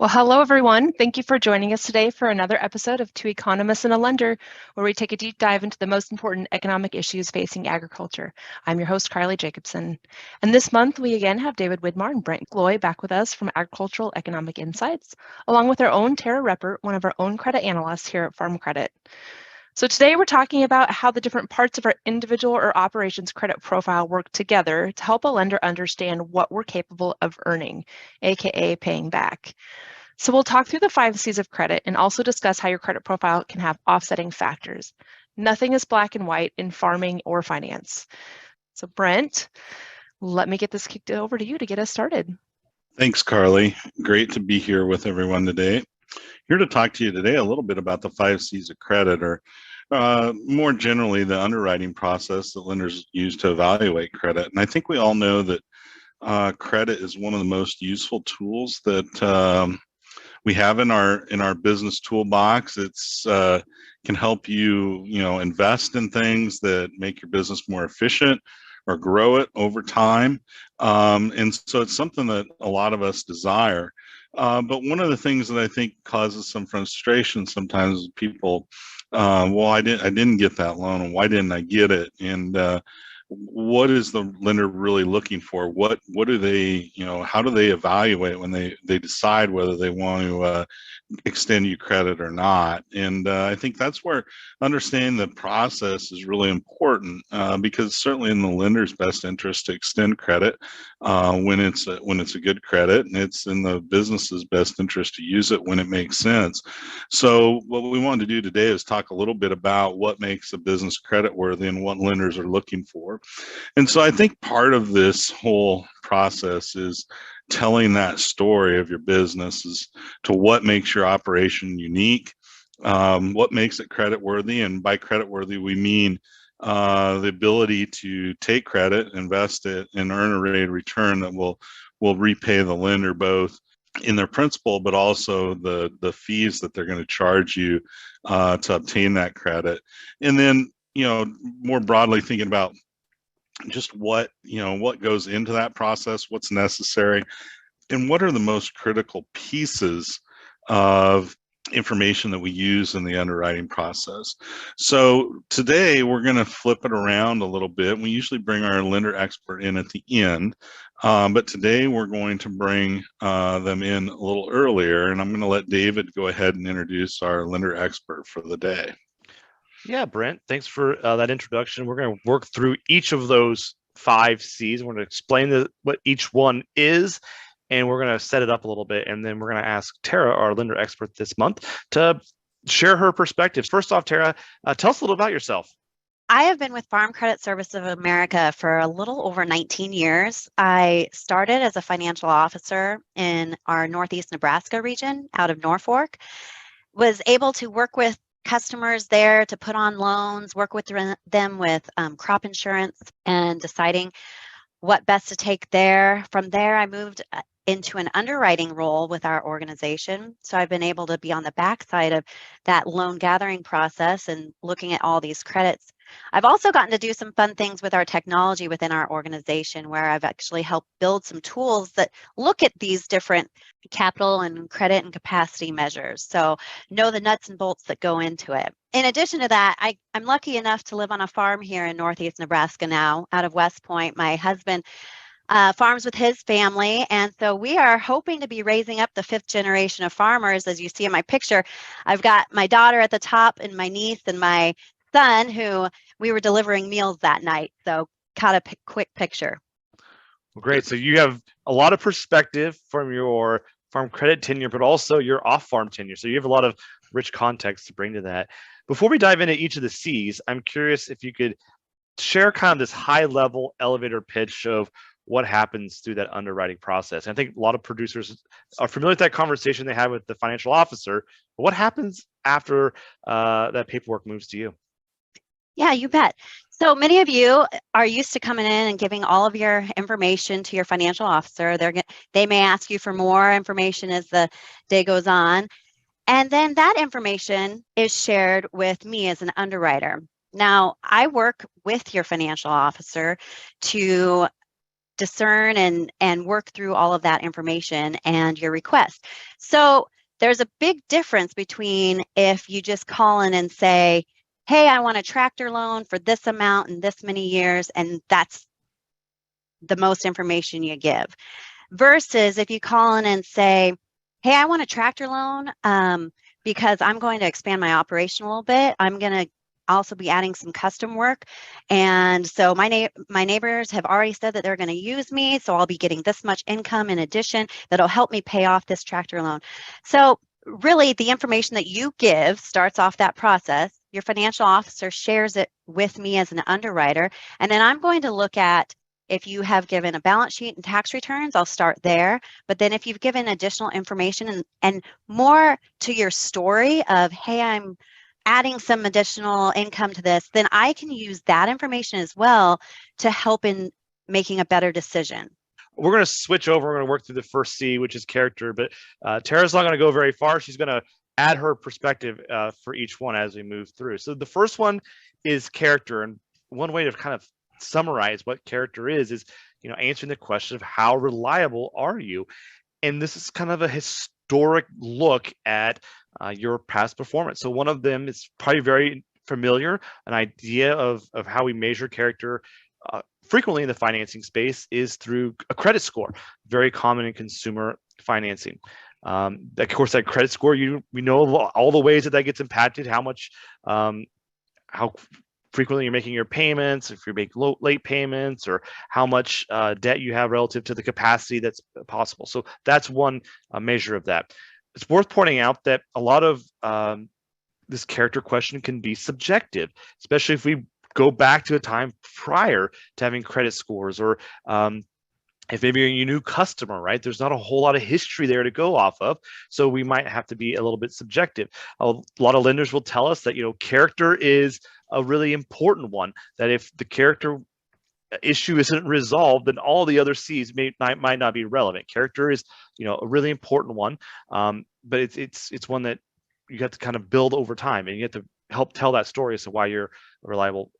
Well, hello, everyone. Thank you for joining us today for another episode of Two Economists and a Lender, where we take a deep dive into the most important economic issues facing agriculture. I'm your host, Carly Jacobson. And this month, we again have David Widmar and Brent Gloy back with us from Agricultural Economic Insights, along with our own Tara Reppert, one of our own credit analysts here at Farm Credit. So today we're talking about how the different parts of our individual or operations credit profile work together to help a lender understand what we're capable of earning, aka paying back. So we'll talk through the 5 C's of credit and also discuss how your credit profile can have offsetting factors. Nothing is black and white in farming or finance. So Brent, let me get this kicked over to you to get us started. Thanks, Carly. Great to be here with everyone today. Here to talk to you today a little bit about the 5 C's of credit, or more generally, the underwriting process that lenders use to evaluate credit. And I think we all know that credit is one of the most useful tools that we have in our business toolbox. It's can help you invest in things that make your business more efficient or grow it over time. And so it's something that a lot of us desire. But one of the things that I think causes some frustration sometimes is people, well, I didn't get that loan, and why didn't I get it? And what is the lender really looking for? What do they, how do they evaluate when they decide whether they want to extend you credit or not? And I think that's where understanding the process is really important, because it's certainly in the lender's best interest to extend credit when it's a good credit, and it's in the business's best interest to use it when it makes sense. So what we wanted to do today is talk a little bit about what makes a business creditworthy and what lenders are looking for. And so I think part of this whole process is telling that story of your business as to what makes your operation unique, what makes it creditworthy. And by creditworthy, we mean the ability to take credit, invest it, and earn a rate of return that will repay the lender both in their principal, but also the fees that they're going to charge you to obtain that credit. And then, more broadly thinking about just what goes into that process, what's necessary, and what are the most critical pieces of information that we use in the underwriting process. So today we're going to flip it around a little bit. We usually bring our lender expert in at the end, but today we're going to bring them in a little earlier, and I'm going to let David go ahead and introduce our lender expert for the day. Yeah, Brent, thanks for that introduction. We're going to work through each of those 5 C's. We're going to explain what each one is, and we're going to set it up a little bit. And then we're going to ask Tara, our lender expert this month, to share her perspectives. First off, Tara, tell us a little about yourself. I have been with Farm Credit Service of America for a little over 19 years. I started as a financial officer in our Northeast Nebraska region out of Norfolk, was able to work with customers there to put on loans, work with them with crop insurance and deciding what best to take there. From there, I moved into an underwriting role with our organization. So I've been able to be on the backside of that loan gathering process and looking at all these credits. I've also gotten to do some fun things with our technology within our organization, where I've actually helped build some tools that look at these different capital and credit and capacity measures. So know the nuts and bolts that go into it. In addition to that, I'm lucky enough to live on a farm here in Northeast Nebraska now, out of West Point. My husband farms with his family, and so we are hoping to be raising up the 5th generation of farmers. As you see in my picture, I've got my daughter at the top and my niece and my son, who we were delivering meals that night. So caught a quick picture. Well, great. So you have a lot of perspective from your farm credit tenure, but also your off-farm tenure. So you have a lot of rich context to bring to that. Before we dive into each of the C's, I'm curious if you could share kind of this high-level elevator pitch of what happens through that underwriting process. And I think a lot of producers are familiar with that conversation they have with the financial officer. But what happens after that paperwork moves to you? Yeah, you bet. So many of you are used to coming in and giving all of your information to your financial officer. They may ask you for more information as the day goes on. And then that information is shared with me as an underwriter. Now, I work with your financial officer to discern and work through all of that information and your request. So there's a big difference between if you just call in and say, hey, I want a tractor loan for this amount in this many years, and that's the most information you give, versus if you call in and say, hey, I want a tractor loan because I'm going to expand my operation a little bit. I'm going to also be adding some custom work. And so my neighbors have already said that they're going to use me. So I'll be getting this much income in addition that'll help me pay off this tractor loan. So really the information that you give starts off that process. Your financial officer shares it with me as an underwriter. And then I'm going to look at, if you have given a balance sheet and tax returns, I'll start there. But then if you've given additional information and more to your story of, hey, I'm adding some additional income to this, then I can use that information as well to help in making a better decision. We're going to switch over. We're going to work through the first C, which is character. But Tara's not going to go very far. She's going to add her perspective for each one as we move through. So the first one is character. And one way to kind of summarize what character is answering the question of how reliable are you? And this is kind of a historic look at your past performance. So one of them is probably very familiar, an idea of how we measure character frequently in the financing space is through a credit score, very common in consumer financing. Of course, that credit score, we know all the ways that gets impacted, how much, how frequently you're making your payments, if you make late payments, or how much debt you have relative to the capacity that's possible. So that's one measure of that. It's worth pointing out that a lot of this character question can be subjective, especially if we go back to a time prior to having credit scores, or if maybe you're a new customer, right? There's not a whole lot of history there to go off of. So we might have to be a little bit subjective. A lot of lenders will tell us that, character is a really important one, that if the character issue isn't resolved, then all the other C's might not be relevant. Character is, a really important one, but it's one that you have to kind of build over time, and you have to help tell that story as to why you're a reliable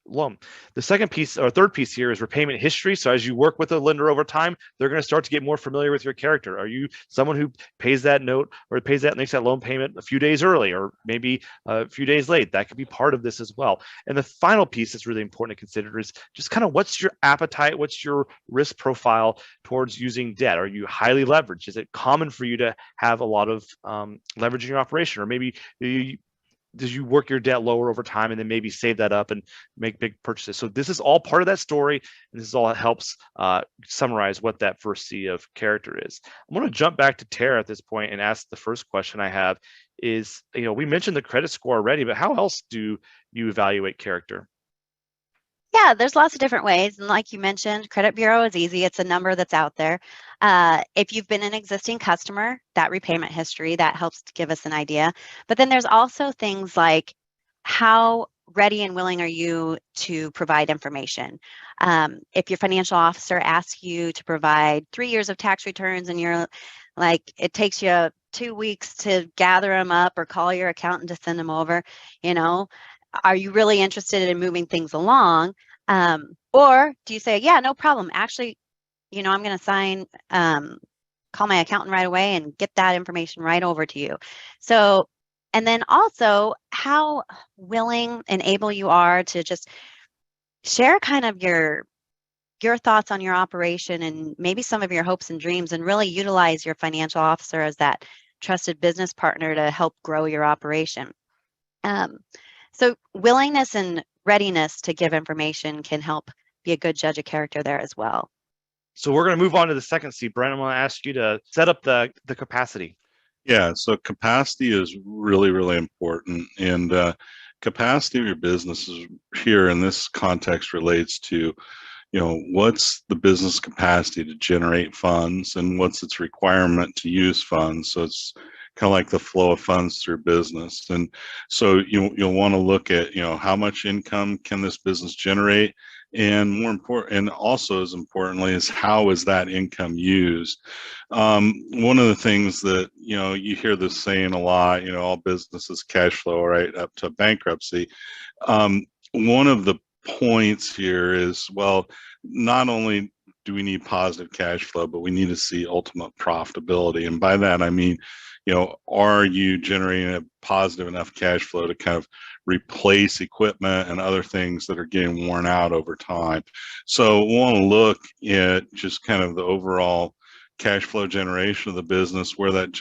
loan. The second piece, or third piece here, is repayment history. So as you work with a lender over time, they're going to start to get more familiar with your character. Are you someone who pays that note or makes that loan payment a few days early, or maybe a few days late? That could be part of this as well. And the final piece that's really important to consider is just kind of what's your appetite, what's your risk profile towards using debt? Are you highly leveraged? Is it common for you to have a lot of leverage in your operation? Or maybe did you work your debt lower over time and then maybe save that up and make big purchases? So this is all part of that story, and this is all that helps summarize what that first C of character is. I'm going to jump back to Tara at this point and ask the first question I have is, we mentioned the credit score already, but how else do you evaluate character? Yeah, there's lots of different ways. And like you mentioned, credit bureau is easy. It's a number that's out there. If you've been an existing customer, that repayment history, that helps to give us an idea. But then there's also things like, how ready and willing are you to provide information? If your financial officer asks you to provide 3 years of tax returns and you're like, it takes you 2 weeks to gather them up or call your accountant to send them over, are you really interested in moving things along? Or do you say, yeah, no problem. Actually, I'm going to sign, call my accountant right away and get that information right over to you. So, and then also how willing and able you are to just share kind of your thoughts on your operation and maybe some of your hopes and dreams, and really utilize your financial officer as that trusted business partner to help grow your operation. So willingness and readiness to give information can help be a good judge of character there as well. So we're going to move on to the second C. Brent, I'm going to ask you to set up the capacity. Yeah, so capacity is really, really important. And capacity of your business is here in this context relates to, what's the business capacity to generate funds and what's its requirement to use funds. So it's kind of like the flow of funds through business. And so you'll want to look at, how much income can this business generate? And more important, and also as importantly, is how is that income used? One of the things that, you hear this saying a lot, all businesses cash flow right up to bankruptcy. One of the points here is, well, not only do we need positive cash flow, but we need to see ultimate profitability. And by that, I mean, are you generating a positive enough cash flow to kind of replace equipment and other things that are getting worn out over time? So we want to look at just kind of the overall cash flow generation of the business, where that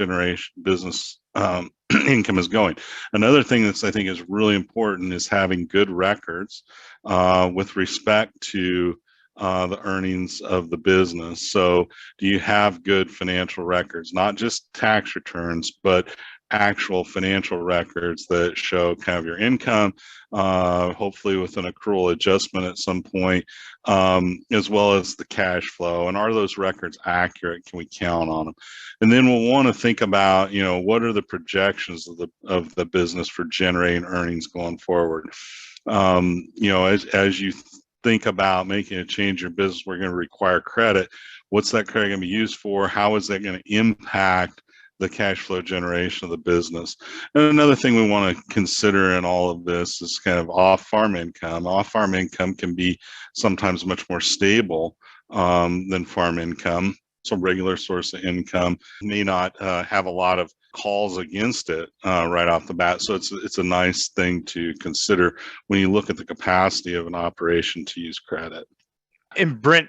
business income is going. Another thing that's I think is really important is having good records with respect to the earnings of the business. So do you have good financial records, not just tax returns, but actual financial records that show kind of your income, hopefully with an accrual adjustment at some point, as well as the cash flow. And are those records accurate? Can we count on them? And then we'll want to think about, what are the projections of the business for generating earnings going forward? As you think about making a change in your business, we're going to require credit. What's that credit going to be used for? How is that going to impact the cash flow generation of the business? And another thing we want to consider in all of this is kind of off-farm income. Off-farm income can be sometimes much more stable than farm income. So regular source of income may not have a lot of calls against it right off the bat. So it's a nice thing to consider when you look at the capacity of an operation to use credit. And Brent,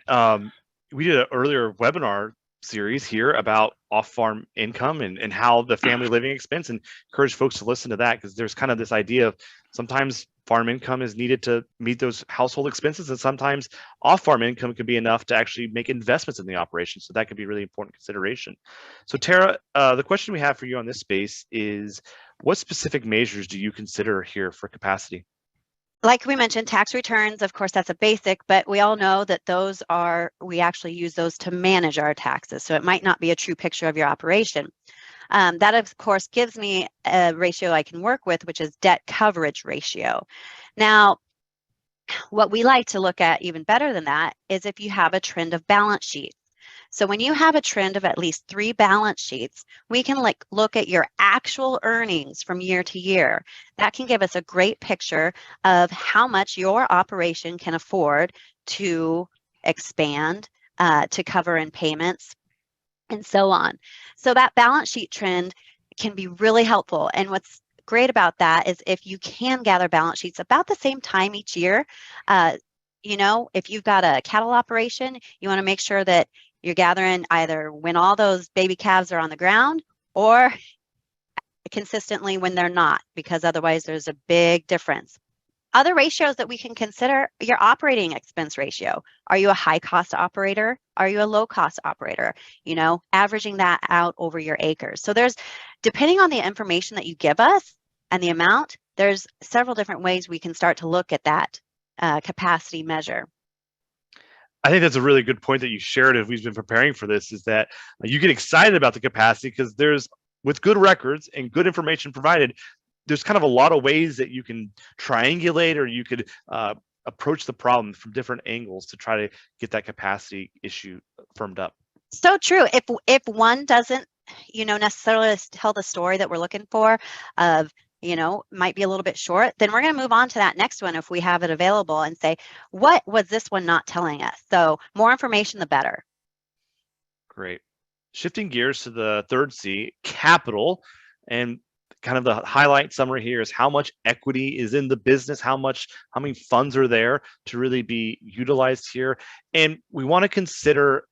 we did an earlier webinar series here about off-farm income and how the family living expense, and encourage folks to listen to that, because there's kind of this idea of sometimes farm income is needed to meet those household expenses, and sometimes off-farm income could be enough to actually make investments in the operation. So that could be really important consideration. So Tara, the question we have for you on this space is, what specific measures do you consider here for capacity? Like we mentioned, tax returns, of course, that's a basic, but we all know that we actually use those to manage our taxes. So it might not be a true picture of your operation. That, of course, gives me a ratio I can work with, which is debt coverage ratio. Now, what we like to look at even better than that is if you have a trend of balance sheets. So when you have a trend of at least 3 balance sheets, we can look at your actual earnings from year to year. That can give us a great picture of how much your operation can afford to expand, to cover in payments, and so on. So that balance sheet trend can be really helpful. And what's great about that is if you can gather balance sheets about the same time each year, if you've got a cattle operation, you want to make sure that you're gathering either when all those baby calves are on the ground or consistently when they're not, because otherwise there's a big difference. Other ratios that we can consider, your operating expense ratio. Are you a high cost operator? Are you a low cost operator? Averaging that out over your acres. So depending on the information that you give us and the amount, there's several different ways we can start to look at that capacity measure. I think that's a really good point that you shared as we've been preparing for this, is that you get excited about the capacity because with good records and good information provided, there's kind of a lot of ways that you can triangulate, or you could approach the problem from different angles to try to get that capacity issue firmed up. So true. If one doesn't, necessarily tell the story that we're looking for, of might be a little bit short, then we're going to move on to that next one if we have it available and say, what was this one not telling us? So more information, the better. Great. Shifting gears to the third C, capital, and kind of the highlight summary here is how much equity is in the business, how many funds are there to really be utilized here. And we want to consider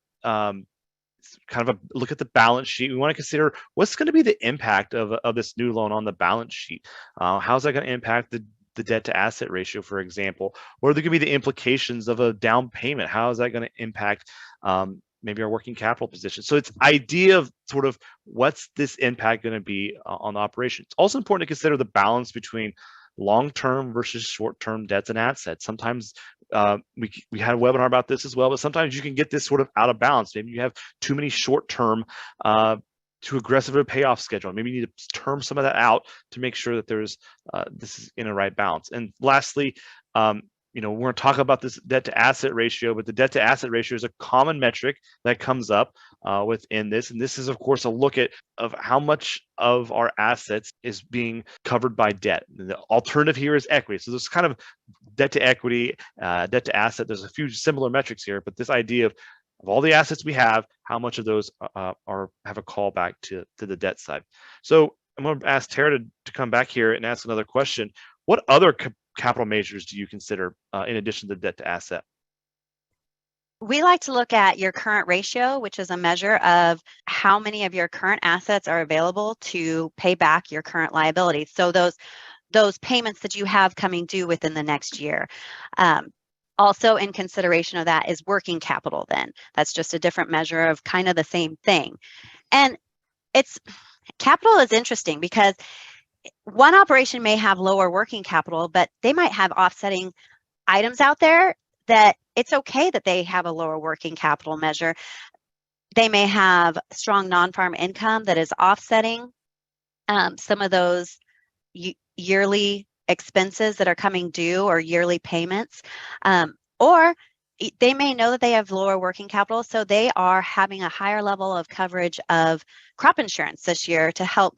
kind of a look at the balance sheet. We want to consider what's going to be the impact of this new loan on the balance sheet. How's that going to impact the debt to asset ratio, for example? What are going to be the implications of a down payment? How is that going to impact maybe our working capital position? So it's idea of sort of what's this impact going to be on the operation. It's also important to consider the balance between long-term versus short-term debts and assets. Sometimes we had a webinar about this as well, but sometimes you can get this sort of out of balance. Maybe you have too many short-term, too aggressive a payoff schedule. Maybe you need to term some of that out to make sure that this is in a right balance. And lastly, we're going to talk about this debt to asset ratio, but the debt to asset ratio is a common metric that comes up within this. And this is, of course, a look of how much of our assets is being covered by debt. The alternative here is equity. So this kind of debt to equity, debt to asset, there's a few similar metrics here, but this idea of of all the assets we have, how much of those have a callback to the debt side. So I'm going to ask Tara to come back here and ask another question. What other capital measures do you consider in addition to debt to asset? We like to look at your current ratio, which is a measure of how many of your current assets are available to pay back your current liabilities. So those payments that you have coming due within the next year. Also in consideration of that is working capital then. That's just a different measure of kind of the same thing. And capital is interesting because one operation may have lower working capital, but they might have offsetting items out there that it's okay that they have a lower working capital measure. They may have strong non-farm income that is offsetting some of those yearly expenses that are coming due or yearly payments, or they may know that they have lower working capital, so they are having a higher level of coverage of crop insurance this year to help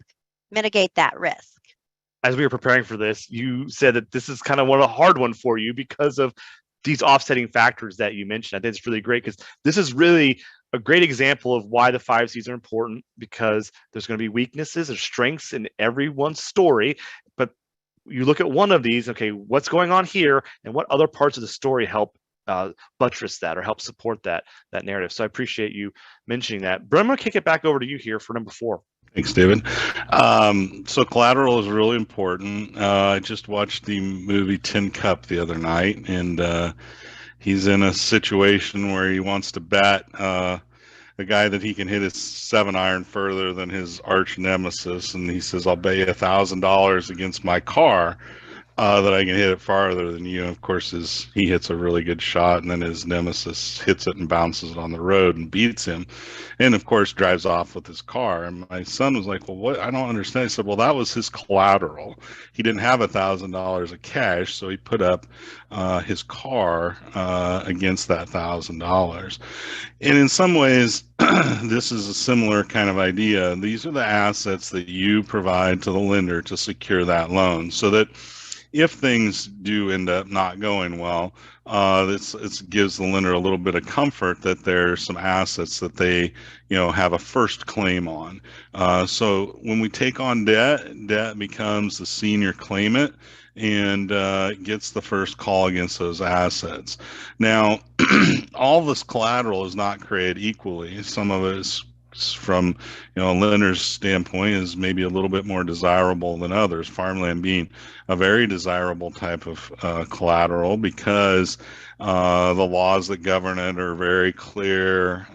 mitigate that risk. As we were preparing for this, you said that this is kind of a hard one for you because of these offsetting factors that you mentioned. I think it's really great because this is really a great example of why the 5 C's are important, because there's going to be weaknesses or strengths in everyone's story, but you look at one of these, okay, what's going on here and what other parts of the story help buttress that or help support that narrative. So I appreciate you mentioning that. Brent, I'm going to kick it back over to you here for number 4. Thanks, David. So collateral is really important. I just watched the movie Tin Cup the other night, and he's in a situation where he wants to bet a guy that he can hit his 7-iron further than his arch nemesis, and he says, "I'll bet you $1,000 against my car that I can hit it farther than you." And of course, he hits a really good shot, and then his nemesis hits it and bounces it on the road and beats him, and of course drives off with his car. And my son was like, "Well, what? I don't understand." I said, "Well, that was his collateral. He didn't have $1,000 of cash, so he put up his car against that $1,000." And in some ways, this is a similar kind of idea. These are the assets that you provide to the lender to secure that loan, so that if things do end up not going well, this gives the lender a little bit of comfort that there's some assets that they, have a first claim on. So when we take on debt becomes the senior claimant and gets the first call against those assets. Now, all this collateral is not created equally. Some of it is from a lender's standpoint is maybe a little bit more desirable than others, farmland being a very desirable type of collateral because the laws that govern it are very clear.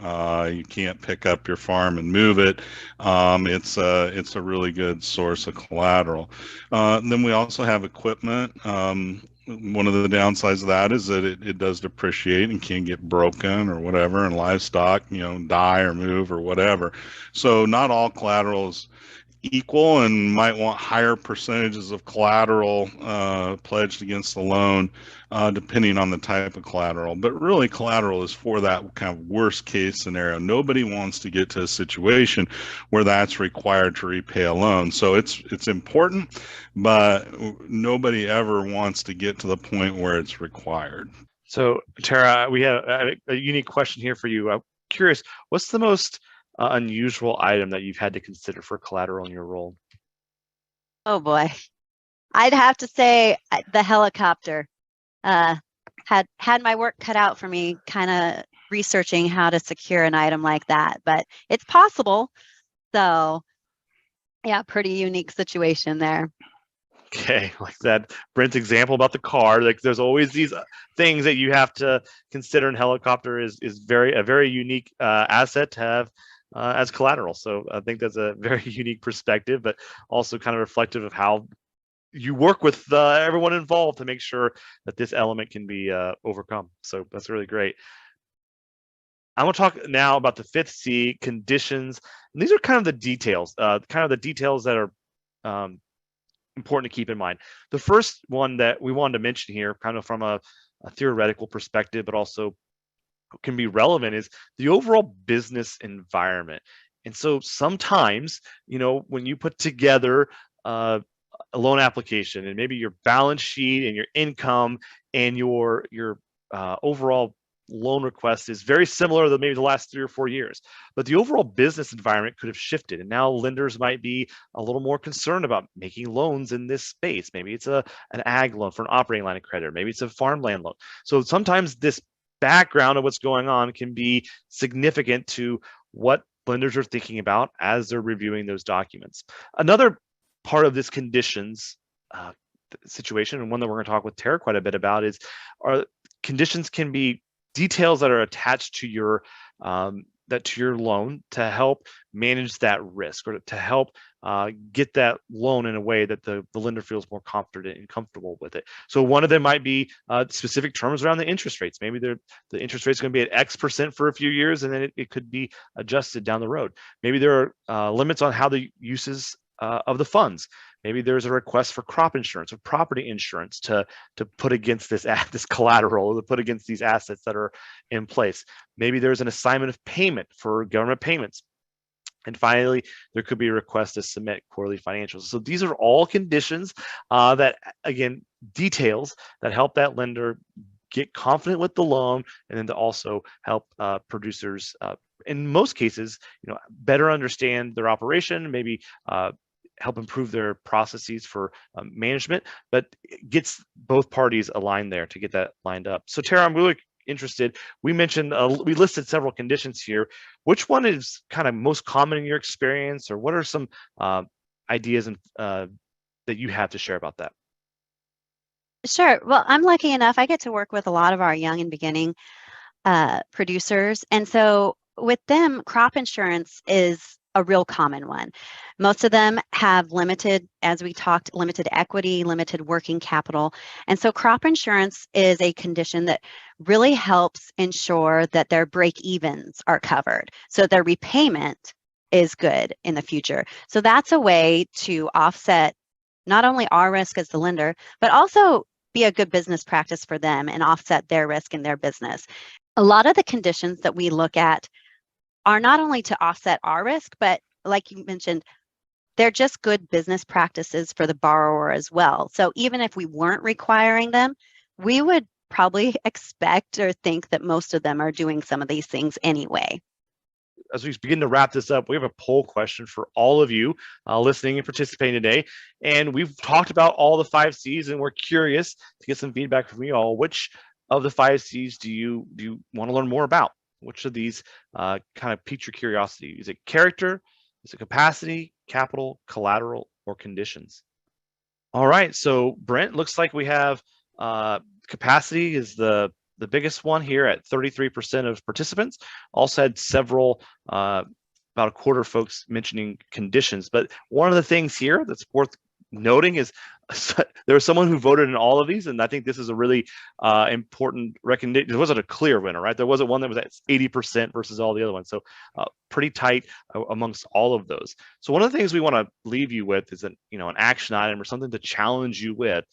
You can't pick up your farm and move it. It's a really good source of collateral. Then we also have equipment. One of the downsides of that is that it does depreciate and can get broken or whatever, and livestock, die or move or whatever. So not all collateral is equal and might want higher percentages of collateral pledged against the loan, depending on the type of collateral. But really, collateral is for that kind of worst case scenario. Nobody wants to get to a situation where that's required to repay a loan. So it's important, but nobody ever wants to get to the point where it's required. So Tara, we have a unique question here for you. I'm curious, what's the most unusual item that you've had to consider for collateral in your role? Oh boy, I'd have to say the helicopter. Had my work cut out for me kind of researching how to secure an item like that, but it's possible. So yeah, pretty unique situation there. Okay, like that Brent's example about the car, like there's always these things that you have to consider, and helicopter is a very unique asset to have as collateral. So I think that's a very unique perspective, but also kind of reflective of how you work with everyone involved to make sure that this element can be overcome. So that's really great. I want to talk now about the 5th C, conditions. And these are kind of the details, that are important to keep in mind. The first one that we wanted to mention here, kind of from a theoretical perspective, but also can be relevant, is the overall business environment. And so sometimes, when you put together a loan application and maybe your balance sheet and your income and your overall loan request is very similar to maybe the last 3 or 4 years, but the overall business environment could have shifted, and now lenders might be a little more concerned about making loans in this space. Maybe it's an ag loan for an operating line of credit, or maybe it's a farmland loan. So sometimes this background of what's going on can be significant to what lenders are thinking about as they're reviewing those documents. Another part of this conditions situation, and one that we're going to talk with Tara quite a bit about, is conditions can be details that are attached to your loan to help manage that risk, or to help get that loan in a way that the lender feels more confident and comfortable with it. So one of them might be specific terms around the interest rates. Maybe the interest rate is going to be at X% for a few years, and then it could be adjusted down the road. Maybe there are limits on how the uses of the funds. Maybe there's a request for crop insurance or property insurance to put against this collateral, to put against these assets that are in place. Maybe there's an assignment of payment for government payments. And finally, there could be a request to submit quarterly financials. So these are all conditions that, again, details that help that lender get confident with the loan, and then to also help producers, in most cases, better understand their operation, maybe help improve their processes for management, but it gets both parties aligned there to get that lined up. So Tara, I'm really interested. We mentioned, we listed several conditions here. Which one is kind of most common in your experience, or what are some ideas that you have to share about that? Sure. Well, I'm lucky enough, I get to work with a lot of our young and beginning producers. And so with them, crop insurance is a real common one. Most of them have limited, as we talked, limited equity, limited working capital. And so crop insurance is a condition that really helps ensure that their break-evens are covered, so their repayment is good in the future. So that's a way to offset not only our risk as the lender, but also be a good business practice for them and offset their risk in their business. A lot of the conditions that we look at are not only to offset our risk, but like you mentioned, they're just good business practices for the borrower as well. So even if we weren't requiring them, we would probably expect or think that most of them are doing some of these things anyway. As we begin to wrap this up, we have a poll question for all of you listening and participating today. And we've talked about all the 5 C's, and we're curious to get some feedback from you all. Which of the 5 C's do you want to learn more about? Which of these kind of pique your curiosity? Is it character? Is it capacity, capital, collateral, or conditions? All right, so Brent, looks like we have capacity is the biggest one here at 33% of participants. Also had several, about a quarter of folks mentioning conditions. But one of the things here that's worth noting is there was someone who voted in all of these, and I think this is a really important recognition. There wasn't a clear winner, right? There wasn't one that was at 80% versus all the other ones. So pretty tight amongst all of those. So one of the things we want to leave you with is an action item or something to challenge you with,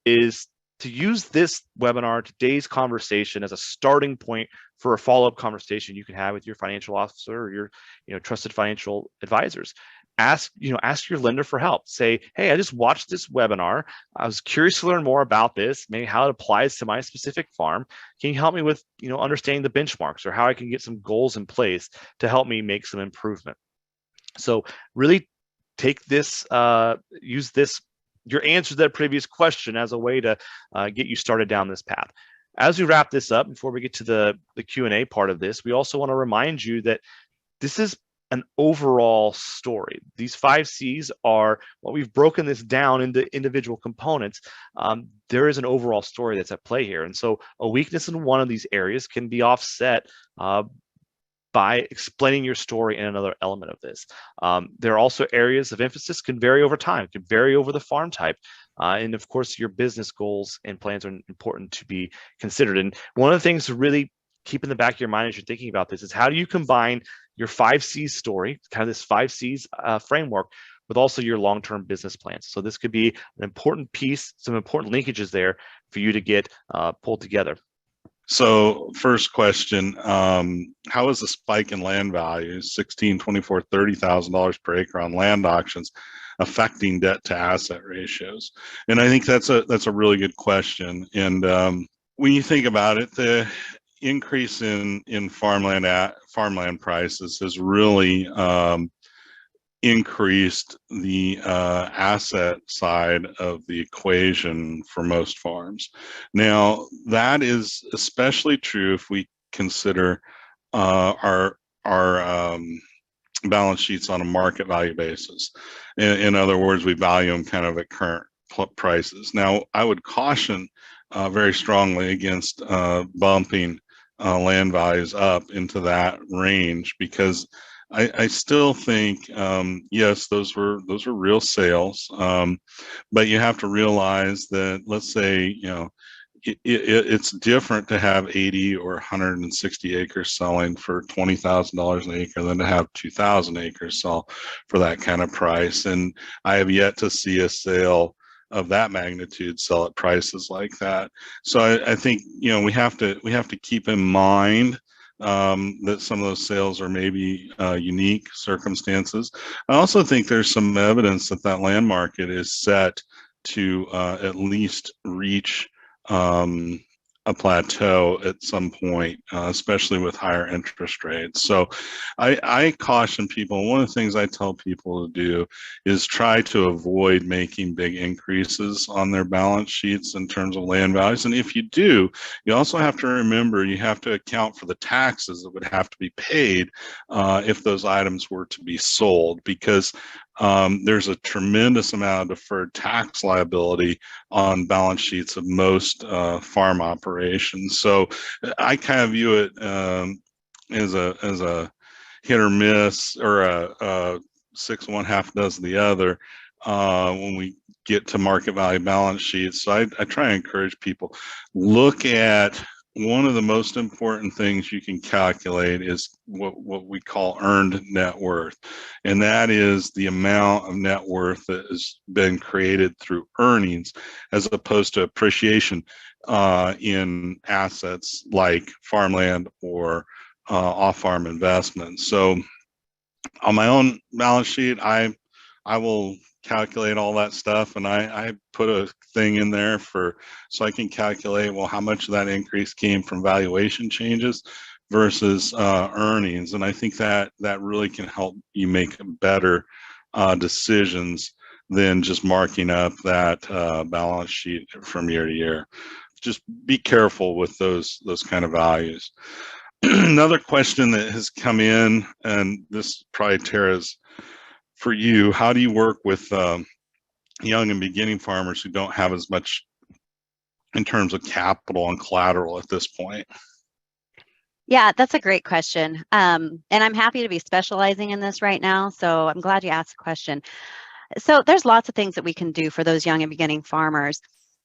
is to use this webinar, today's conversation, as a starting point for a follow-up conversation you can have with your financial officer or your trusted financial advisors. Ask your lender for help. Say, hey, I just watched this webinar. I was curious to learn more about this, maybe how it applies to my specific farm. Can you help me with understanding the benchmarks, or how I can get some goals in place to help me make some improvement? So really take this, use this, your answer to that previous question, as a way to get you started down this path. As we wrap this up, before we get to the Q&A part of this, we also want to remind you that this is an overall story. These 5 C's are, well, we've broken this down into individual components. There is an overall story that's at play here. And so a weakness in one of these areas can be offset by explaining your story in another element of this. There are also areas of emphasis can vary over time, can vary over the farm type. And of course, your business goals and plans are important to be considered. And one of the things to really keep in the back of your mind as you're thinking about this is, how do you combine your 5 C's story, kind of this 5 C's framework, with also your long-term business plans? So this could be an important piece, some important linkages there for you to get pulled together. So first question, how is the spike in land values, $16,000, $24,000, $30,000 per acre on land auctions, affecting debt to asset ratios? And I think that's a really good question. And when you think about it, increase in farmland prices has really increased the asset side of the equation for most farms. Now, that is especially true if we consider our balance sheets on a market value basis. In other words, we value them kind of at current prices. Now, I would caution very strongly against bumping land values up into that range, because I still think, yes, those were real sales, but you have to realize that, let's say, it's different to have 80 or 160 acres selling for $20,000 an acre than to have 2,000 acres sell for that kind of price. And I have yet to see a sale of that magnitude sell at prices like that. So I think, we have to keep in mind that some of those sales are maybe unique circumstances. I also think there's some evidence that land market is set to at least reach a plateau at some point, especially with higher interest rates. So I caution people. One of the things I tell people to do is try to avoid making big increases on their balance sheets in terms of land values. And if you do, you also have to remember you have to account for the taxes that would have to be paid if those items were to be sold, because there's a tremendous amount of deferred tax liability on balance sheets of most farm operations. So I kind of view it as a hit or miss, or a 6 1 half dozen the other when we get to market value balance sheets. So I try and encourage people, look at one of the most important things you can calculate is what we call earned net worth. And that is the amount of net worth that has been created through earnings as opposed to appreciation in assets like farmland or off-farm investments. So on my own balance sheet, I will calculate all that stuff, and I put a thing in there so I can calculate, well, how much of that increase came from valuation changes versus earnings. And I think that really can help you make better decisions than just marking up that balance sheet from year to year. Just be careful with those kind of values. Another question that has come in, and this probably Tara's for you, how do you work with young and beginning farmers who don't have as much in terms of capital and collateral at this point? Yeah, that's a great question. And I'm happy to be specializing in this right now. So I'm glad you asked the question. So there's lots of things that we can do for those young and beginning farmers.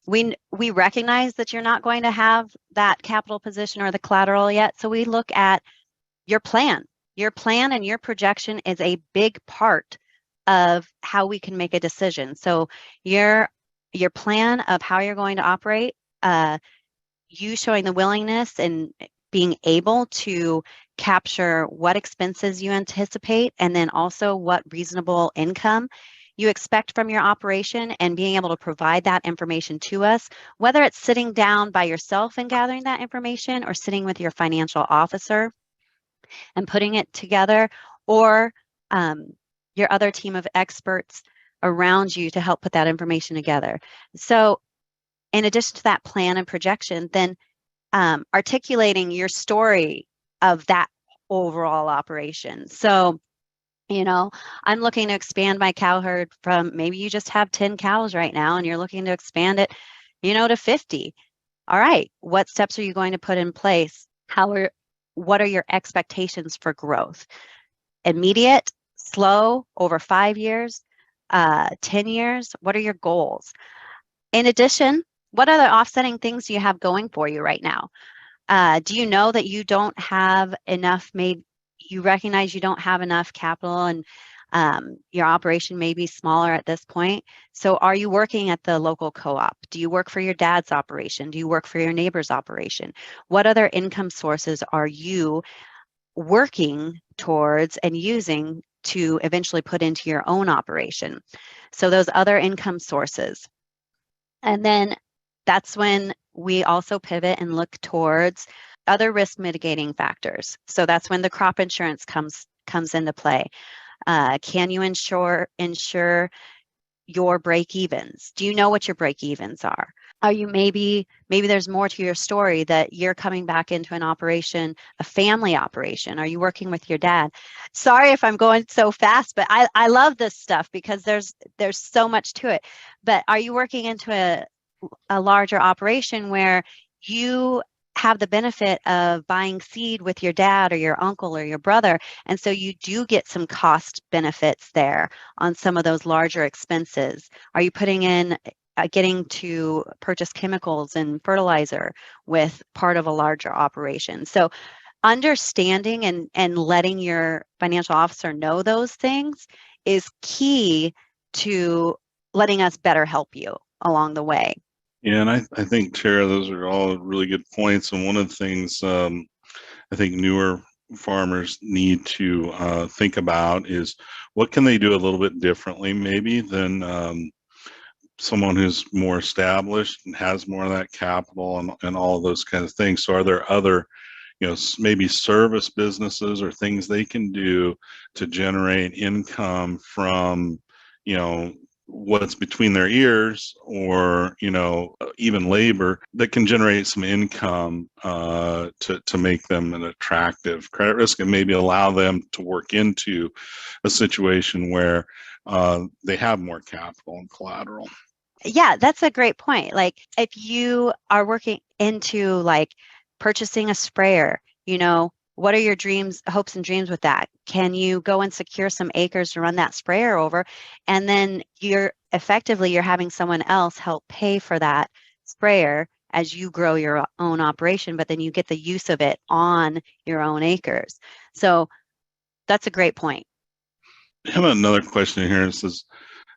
We recognize that you're not going to have that capital position or the collateral yet. So we look at your plan. Your plan and your projection is a big part of how we can make a decision. So your plan of how you're going to operate, you showing the willingness and being able to capture what expenses you anticipate, and then also what reasonable income you expect from your operation, and being able to provide that information to us, whether it's sitting down by yourself and gathering that information, or sitting with your financial officer and putting it together, or your other team of experts around you to help put that information together. So in addition to that plan and projection, then articulating your story of that overall operation. So, I'm looking to expand my cow herd from, maybe you just have 10 cows right now and you're looking to expand it, to 50. All right, what steps are you going to put in place? What are your expectations for growth? Immediate, slow, over 5 years, 10 years? What are your goals? In addition, what other offsetting things do you have going for you right now? Do you know that you don't have enough you recognize you don't have enough capital, and your operation may be smaller at this point? So are you working at the local co-op? Do you work for your dad's operation? Do you work for your neighbor's operation? What other income sources are you working towards and using to eventually put into your own operation? So those other income sources. And then that's when we also pivot and look towards other risk mitigating factors. So that's when the crop insurance comes into play. Can you insure your break-evens? Do you know what your break-evens are? Are you maybe there's more to your story that you're coming back into an operation, a family operation? Are you working with your dad? Sorry if I'm going so fast, but I love this stuff because there's so much to it. But are you working into a larger operation where you have the benefit of buying seed with your dad or your uncle or your brother, and so you do get some cost benefits there on some of those larger expenses? Are you putting in getting to purchase chemicals and fertilizer with part of a larger operation? So understanding and letting your financial officer know those things is key to letting us better help you along the way. Yeah, and I think, Tara, those are all really good points. And one of the things I think newer farmers need to think about is what can they do a little bit differently maybe than someone who's more established and has more of that capital and all of those kinds of things. So are there other, maybe service businesses or things they can do to generate income from, what's between their ears, or even labor that can generate some income to make them an attractive credit risk, and maybe allow them to work into a situation where they have more capital and collateral. Yeah, that's a great point. Like if you are working into like purchasing a sprayer, what are your dreams, hopes and dreams with that? Can you go and secure some acres to run that sprayer over? And then you're having someone else help pay for that sprayer as you grow your own operation, but then you get the use of it on your own acres. So that's a great point. I have another question here. It says,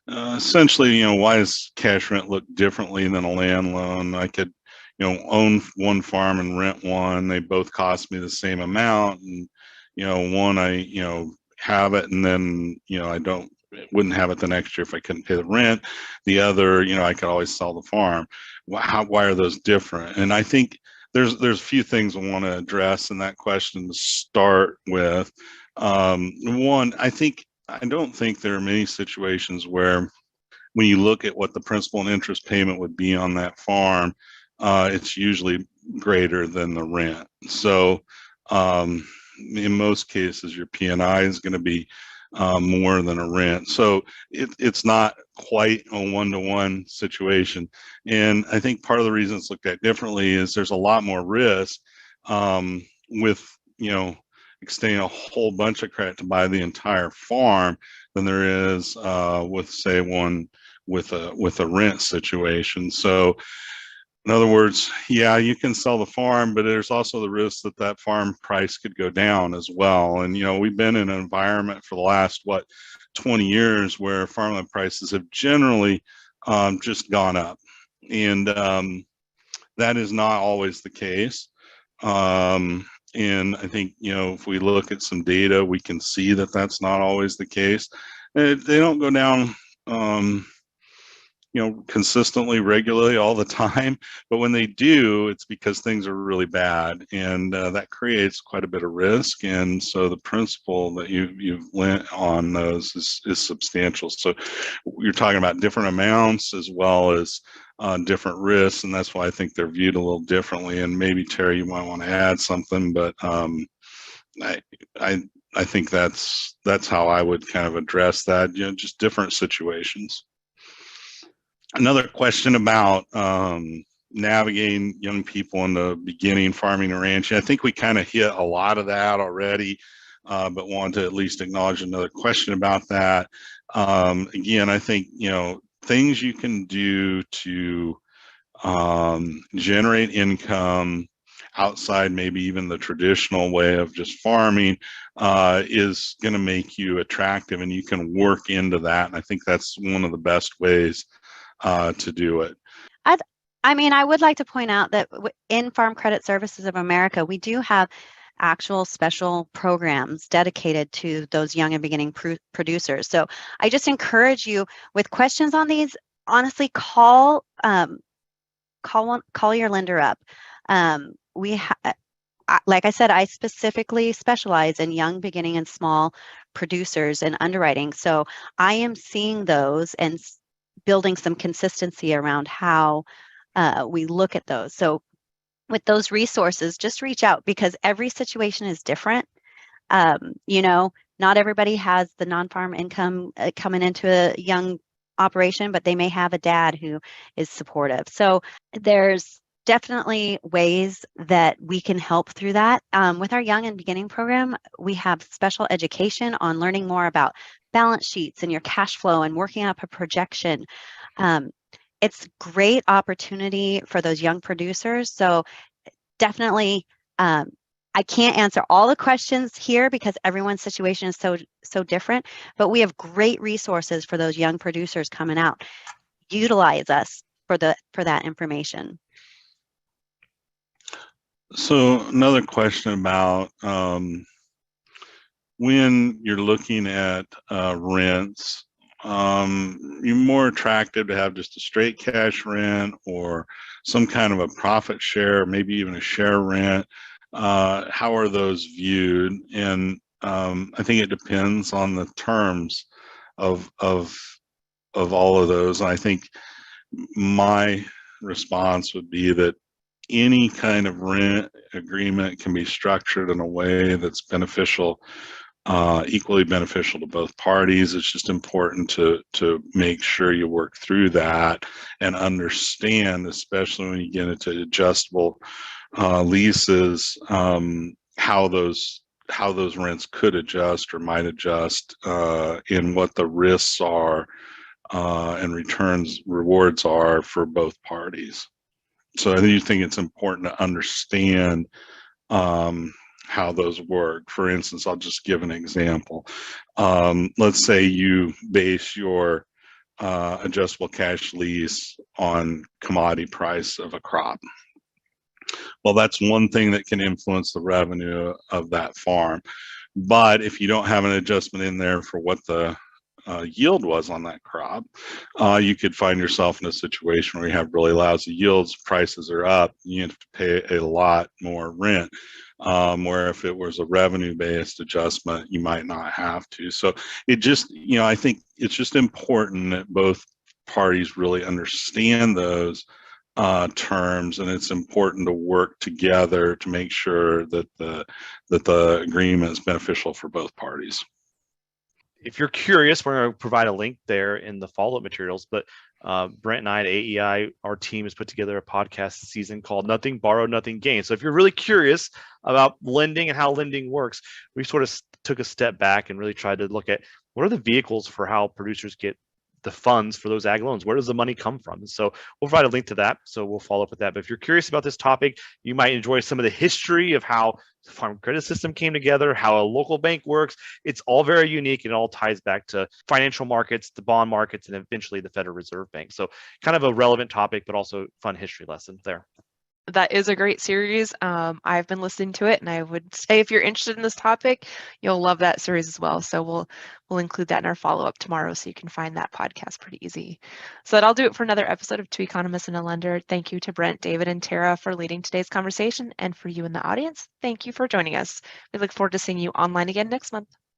essentially, why does cash rent look differently than a land loan? I could, own one farm and rent one. They both cost me the same amount, and one I have it, and then I wouldn't have it the next year if I couldn't pay the rent. The other, I could always sell the farm. Why are those different? And I think there's a few things I want to address in that question to start with. One, I don't think there are many situations where, when you look at what the principal and interest payment would be on that farm, it's usually greater than the rent. So in most cases, your P&I is going to be more than a rent. So it's not quite a one-to-one situation. And I think part of the reason it's looked at differently is there's a lot more risk with, extending a whole bunch of credit to buy the entire farm than there is with, say, one with a rent situation. So in other words, yeah, you can sell the farm, but there's also the risk that that farm price could go down as well. And we've been in an environment for the last 20 years where farmland prices have generally just gone up, and that is not always the case. And I think, if we look at some data, we can see that that's not always the case. They don't go down, consistently, regularly, all the time. But when they do, it's because things are really bad, and that creates quite a bit of risk. And so the principal that you've lent on those is substantial. So you're talking about different amounts as well as different risks, and that's why I think they're viewed a little differently. And maybe, Terry, you might want to add something, but I think that's how I would kind of address that. Just different situations. Another question about navigating young people in the beginning farming and ranching. I think we kind of hit a lot of that already, but wanted to at least acknowledge another question about that. Again, I think things you can do to generate income outside maybe even the traditional way of just farming is going to make you attractive, and you can work into that. And I think that's one of the best ways to do it. I would like to point out that in Farm Credit Services of America, we do have actual special programs dedicated to those young and beginning producers. So I just encourage you, with questions on these, honestly, call your lender up. like I said, I specifically specialize in young, beginning, and small producers and underwriting. So I am seeing those and building some consistency around how we look at those. So with those resources, just reach out because every situation is different. Not everybody has the non-farm income coming into a young operation, but they may have a dad who is supportive. So there's definitely ways that we can help through that. With our Young and Beginning program, we have special education on learning more about balance sheets and your cash flow and working up a projection. It's great opportunity for those young producers. So definitely, I can't answer all the questions here because everyone's situation is so different, but we have great resources for those young producers coming out. Utilize us for that information. So another question about when you're looking at rents, you're more attractive to have just a straight cash rent or some kind of a profit share, maybe even a share rent. How are those viewed? And I think it depends on the terms of all of those. And I think my response would be that any kind of rent agreement can be structured in a way that's beneficial, equally beneficial to both parties. It's just important to make sure you work through that and understand, especially when you get into adjustable leases, how those rents could adjust or might adjust, and what the risks are and rewards are for both parties. So I do think it's important to understand how those work. For instance, I'll just give an example. Let's say you base your adjustable cash lease on commodity price of a crop. Well, that's one thing that can influence the revenue of that farm. But if you don't have an adjustment in there for what the yield was on that crop, you could find yourself in a situation where you have really lousy yields, prices are up, you have to pay a lot more rent. Where if it was a revenue-based adjustment, you might not have to. So it just, I think it's just important that both parties really understand those terms, and it's important to work together to make sure that the agreement is beneficial for both parties. If you're curious, we're going to provide a link there in the follow-up materials, but Brent and I at AEI, our team has put together a podcast season called Nothing Borrowed, Nothing Gained. So if you're really curious about lending and how lending works, we sort of took a step back and really tried to look at what are the vehicles for how producers get the funds for those ag loans. Where does the money come from? And so we'll provide a link to that. So we'll follow up with that. But if you're curious about this topic, you might enjoy some of the history of how the farm credit system came together, how a local bank works. It's all very unique and it all ties back to financial markets, the bond markets, and eventually the Federal Reserve Bank. So kind of a relevant topic, but also fun history lesson there. That is a great series. I've been listening to it, and I would say if you're interested in this topic, you'll love that series as well. So we'll include that in our follow-up tomorrow, so you can find that podcast pretty easy. So that'll do it for another episode of Two Economists and a Lender. Thank you to Brent, David, and Tara for leading today's conversation, and for you in the audience, thank you for joining us. We look forward to seeing you online again next month.